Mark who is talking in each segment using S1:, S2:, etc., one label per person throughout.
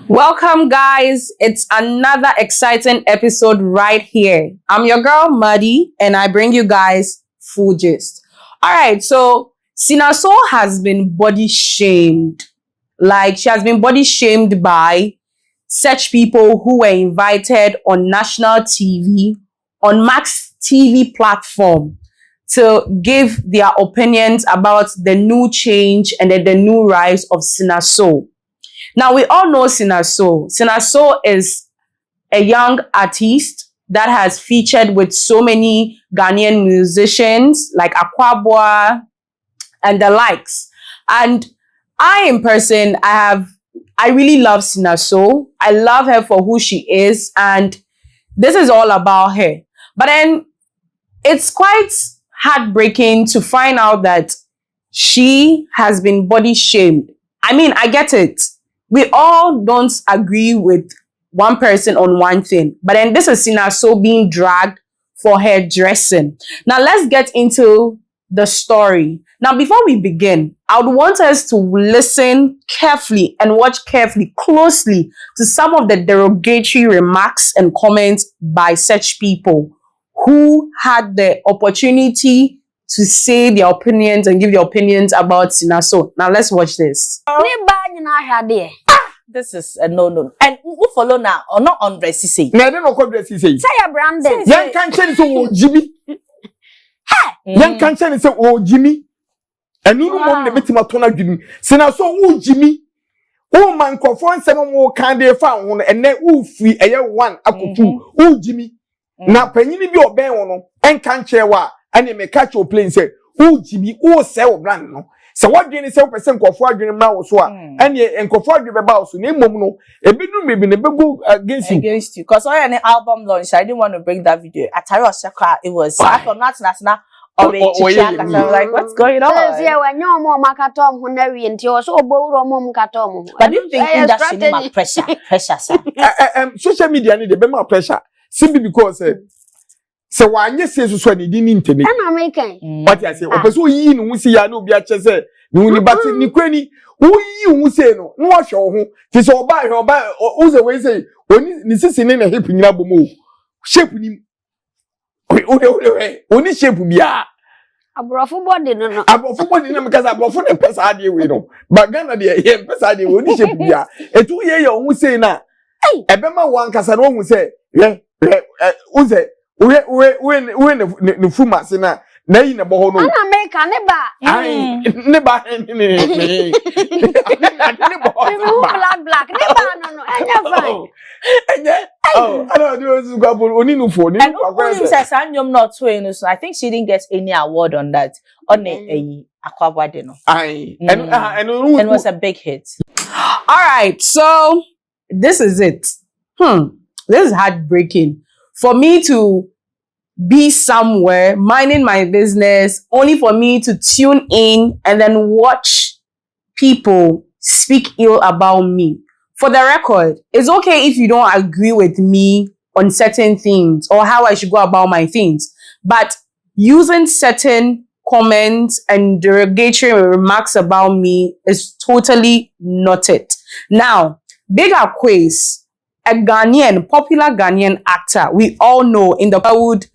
S1: Welcome, guys. It's another exciting episode right here. I'm your girl, Muddy, and I bring you guys full gist. All right, so Cinasoul has been body shamed. Like, she has been body shamed by such people who were invited on national TV, on Max TV platform, to give their opinions about the new change and the new rise of Cinasoul. Now, we all know Cinasoul. Cinasoul is a young artist that has featured with so many Ghanaian musicians like Aquabua and the likes. And I, in person, I really love Cinasoul. I love her for who she is, and this is all about her. But then it's quite heartbreaking to find out that she has been body shamed. I mean, I get it. We all don't agree with one person on one thing, but then this is Cinasoul being dragged for her dressing. Now let's get into the story. Now, before we begin, I would want us to listen carefully and watch carefully, closely to some of the derogatory remarks and comments by such people who had the opportunity to say their opinions and give their opinions about Cinasoul. Now let's watch this.
S2: This is a no. And who follow now or not on dressy say?
S3: I don't know what dressy say.
S2: Say a Brandon.
S3: Young can't say Jimmy. Young can't say Jimmy. And you know the Metimatona Jimmy. Cinasoul Jimmy. Oh man, conform some more kind of found and then free a one up to two. Jimmy. Now penny be your band and can't share what and they may catch your plane say, Jimmy, sell brand no. So what do you say percent of what you know so and ye and comfort you about so name no a bit maybe go against you
S2: because I any album launch I didn't want to bring that video at Tarosaka it was not national or like what's going on
S4: yeah when you more makatom hunari and you so
S2: but do you think industry pressure sir
S3: social media need the more pressure simply because so why you say so ni di internet
S4: na making
S3: what I say opeso yi no si ya no bia che say ni but ni kwani wo yi hu say no no hwe ho ti so oba o say we say oni ni sisi ne na hip nyina bomo shape ni oni shape bia
S4: abrofo body no
S3: because abrofo ne pesa ade we no but Ghana de ye pesa ade we oni shape bia etu ye ye hu say na ebema wan kasa no hu say o say we ne fuma sina na yi na bo no
S4: na make ne ba
S3: ne ba ne
S4: black ne ba no enya fine
S3: I don't do this go oni no for ni
S2: and says anyom not twin so I think she didn't get any award on that on Aquabua no
S3: and
S2: it was a big hit.
S1: All right, so this is it. This is heartbreaking. For me to be somewhere minding my business, only for me to tune in and then watch people speak ill about me. For the record, it's okay if you don't agree with me on certain things or how I should go about my things, but using certain comments and derogatory remarks about me is totally not it. Now, bigger quiz. A Ghanaian, popular Ghanaian actor, we all know in the Bollywood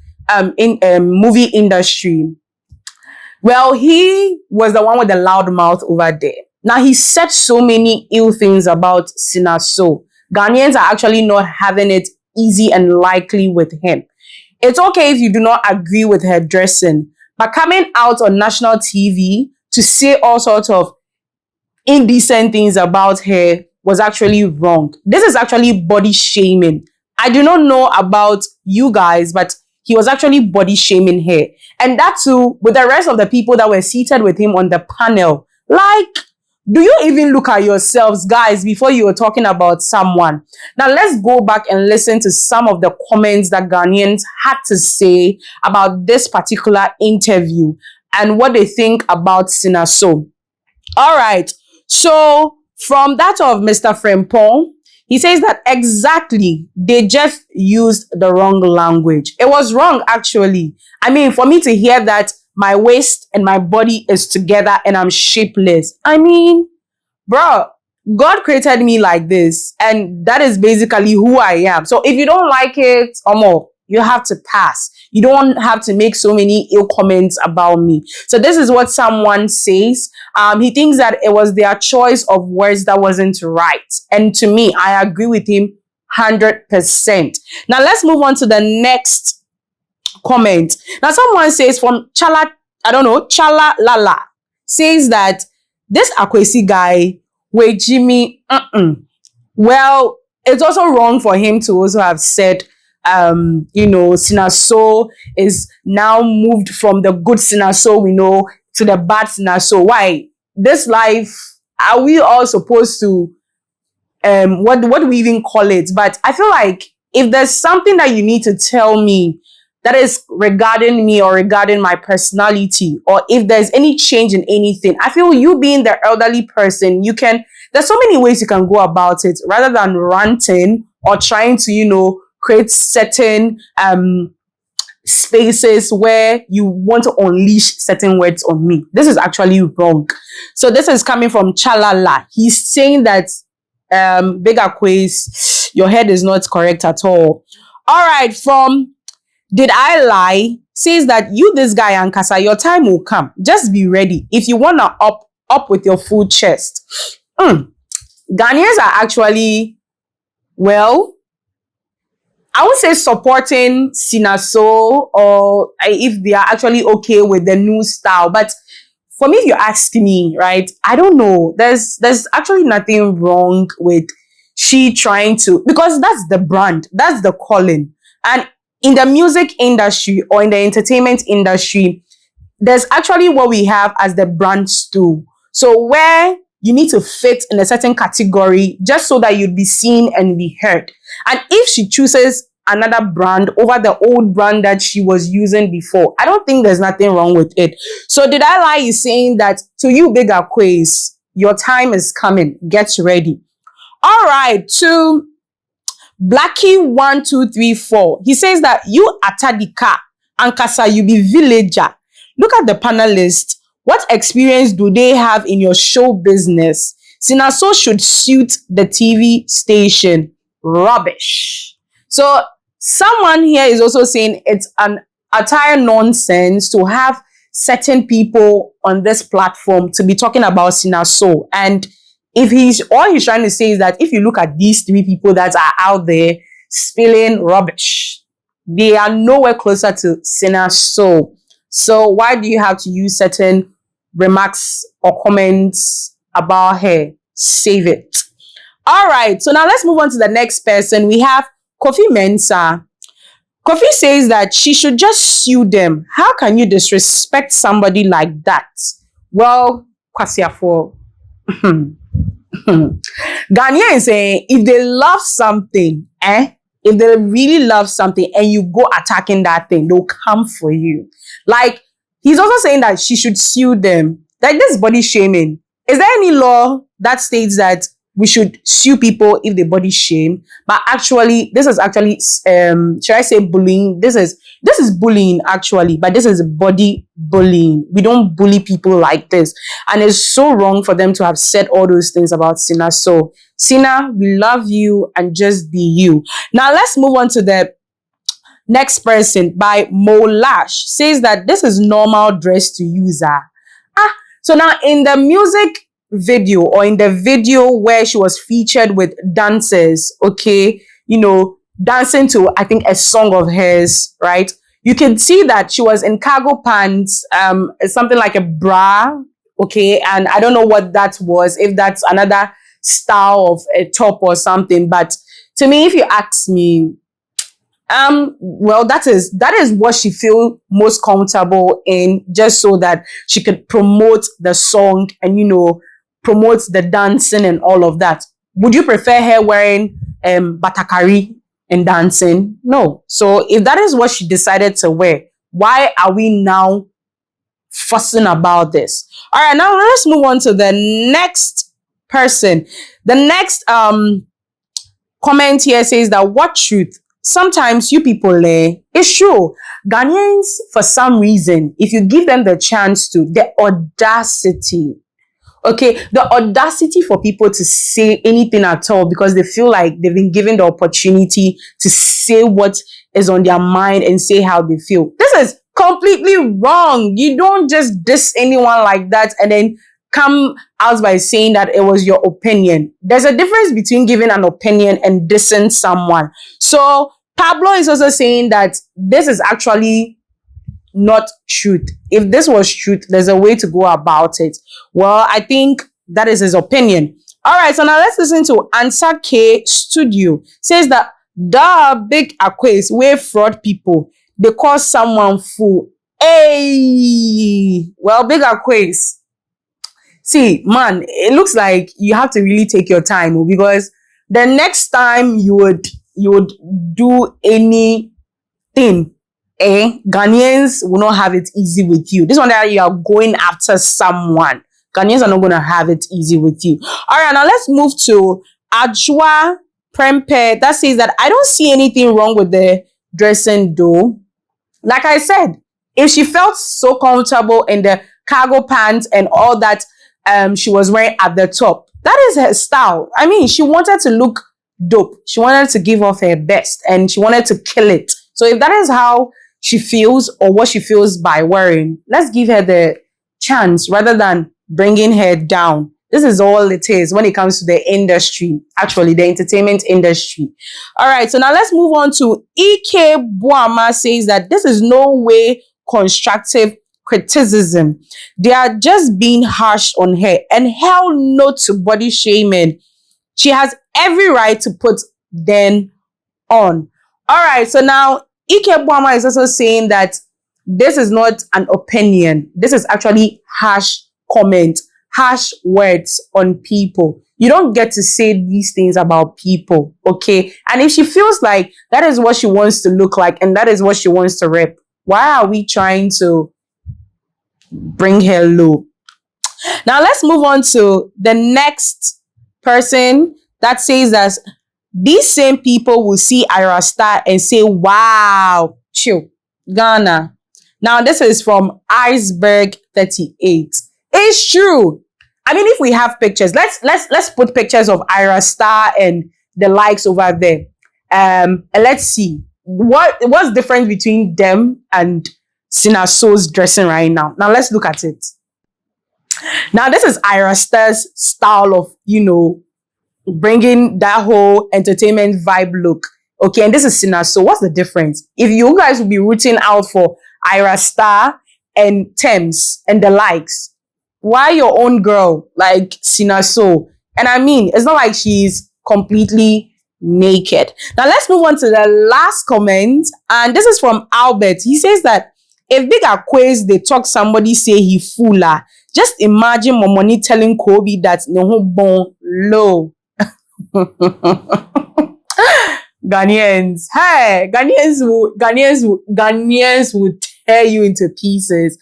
S1: movie industry. Well, he was the one with the loud mouth over there. Now, he said so many ill things about Cinasoul. Ghanaians are actually not having it easy and likely with him. It's okay if you do not agree with her dressing, but coming out on national TV to say all sorts of indecent things about her was actually wrong. This is actually body shaming. I do not know about you guys, but he was actually body shaming her. And that too, with the rest of the people that were seated with him on the panel. Like, do you even look at yourselves, guys, before you were talking about someone? Now, let's go back and listen to some of the comments that Ghanaians had to say about this particular interview and what they think about Cinasoul. All right, so from that of Mr. Frempong, he says that exactly, they just used the wrong language. It was wrong, actually. I mean, for me to hear that my waist and my body is together and I'm shapeless. I mean, bro, God created me like this, and that is basically who I am. So if you don't like it, you have to pass. You don't have to make so many ill comments about me. So this is what someone says. He thinks that it was their choice of words that wasn't right. And to me, I agree with him 100%. Now let's move on to the next comment. Now someone says from Chala Lala, says that this Akwesi guy with Jimmy, well, it's also wrong for him to also have said, cinasoul is now moved from the good cinasoul we know to the bad cinasoul. Why? This life, are we all supposed to, what do we even call it? But I feel like if there's something that you need to tell me that is regarding me or regarding my personality, or if there's any change in anything, I feel you being the elderly person, there's so many ways you can go about it rather than ranting or trying to, create certain spaces where you want to unleash certain words on me. This is actually wrong. So this is coming from Chalala. He's saying that Bigger Quiz, your head is not correct at all. All right, from Did I Lie, says that this guy Ankasa, your time will come. Just be ready. If you wanna up with your full chest. Ghanaians are actually, well, I would say supporting cinasoul, or if they are actually okay with the new style. But for me, if you ask me, right, I don't know. There's actually nothing wrong with she trying to, because that's the brand, that's the calling. And in the music industry or in the entertainment industry, there's actually what we have as the brand stool. So where you need to fit in a certain category just so that you'd be seen and be heard. And if she chooses another brand over the old brand that she was using before, I don't think there's nothing wrong with it. So Did I Lie is saying that to you, Bigger Quiz, your time is coming. Get ready. All right, to Blackie1234, he says that you Atadika, Ankasa, you be villager. Look at the panelists. What experience do they have in your show business? Cinasoul should suit the TV station. Rubbish. So someone here is also saying it's an entire nonsense to have certain people on this platform to be talking about cinasoul. And if all he's trying to say is that if you look at these three people that are out there spilling rubbish, they are nowhere closer to cinasoul. So why do you have to use certain remarks or comments about her? Save it. All right. So now let's move on to the next person. We have Kofi Mensah. Kofi says that she should just sue them. How can you disrespect somebody like that? Well, Kwasiafo. Ghanaians is saying if they love something, if they really love something and you go attacking that thing, they'll come for you. Like, he's also saying that she should sue them. Like, this body shaming. Is there any law that states that we should sue people if they body shame? But actually, this is actually, should I say bullying? This is bullying actually, but this is body bullying. We don't bully people like this. And it's so wrong for them to have said all those things about Cina. So, Cina, we love you and just be you. Now, let's move on to the next person by Molash. Says that this is normal dress to user. So now in the music video or in the video where she was featured with dancers, okay, dancing to, I think, a song of hers, right? You can see that she was in cargo pants, something like a bra, okay? And I don't know what that was, if that's another style of a top or something. But to me, if you ask me, well, that is what she feels most comfortable in, just so that she could promote the song and, promote the dancing and all of that. Would you prefer her wearing batakari and dancing? No. So if that is what she decided to wear, why are we now fussing about this? All right, now let's move on to the next person. The next comment here says that what truth? Sometimes you people, it's true. Ghanaians, for some reason, if you give them the chance to, the audacity Okay, the audacity for people to say anything at all because they feel like they've been given the opportunity to say what is on their mind and say how they feel. This is completely wrong. You don't just diss anyone like that and then come out by saying that it was your opinion. There's a difference between giving an opinion and dissing someone. So Pablo is also saying that this is actually not truth. If this was truth, there's a way to go about it. Well, I think that is his opinion. All right, so now let's listen to Answer K Studio. Says that the big aquas where fraud people they call someone fool. Hey, well, big aquas. See, man, it looks like you have to really take your time because the next time you would do anything, Ghanaians will not have it easy with you. This one that you are going after someone, Ghanaians are not going to have it easy with you. All right, now let's move to Ajwa Prempe. That says that I don't see anything wrong with the dressing though. Like I said, if she felt so comfortable in the cargo pants and all that she was wearing at the top, that is her style. I mean, she wanted to look dope. She wanted to give off her best and she wanted to kill it. So if that is how she feels or what she feels by wearing, let's give her the chance rather than bringing her down. This is all it is when it comes to the industry, actually the entertainment industry. All right, so now let's move on to EK Boama says that this is no way constructive criticism. They are just being harsh on her and hell no to body shaming. She has every right to put them on. All right, so now Ike Boama is also saying that this is not an opinion. This is actually harsh comment, harsh words on people. You don't get to say these things about people, okay? And if she feels like that is what she wants to look like and that is what she wants to rep, why are we trying to bring her low? Now let's move on to the next person that says that these same people will see Ira Star and say, wow, chill, Ghana. Now this is from Iceberg 38. It's true. I mean, if we have pictures, let's put pictures of Ira Star and the likes over there. And let's see what's different between them and Cinasoul's dressing right now. Now let's look at it. Now this is Ira Star's style of, bringing that whole entertainment vibe look. Okay, and this is Cinasoul. What's the difference? If you guys will be rooting out for Ira Star and Thames and the likes, why your own girl like Cinasoul? And I mean, it's not like she's completely naked. Now let's move on to the last comment, and this is from Albert. He says that if big Aquas they talk somebody say he fooler, just imagine Momoni telling Kobe that no bon low. Ghanaians, hey, Ghanaians will tear you into pieces.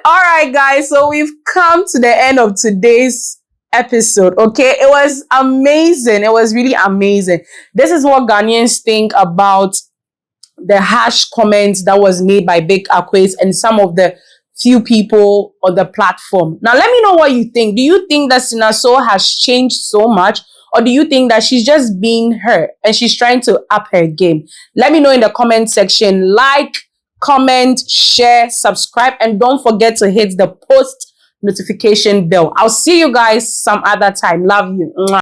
S1: All right, guys, so we've come to the end of today's episode. Okay, it was amazing. It was really amazing. This is what Ghanaians think about the harsh comments that was made by Big Aquas and some of the few people on the platform. Now, let me know what you think. Do you think that Cinasoul has changed so much? Or do you think that she's just being her and she's trying to up her game? Let me know in the comment section. Like, comment, share, subscribe, and don't forget to hit the post notification bell. I'll see you guys some other time. Love you. Mwah.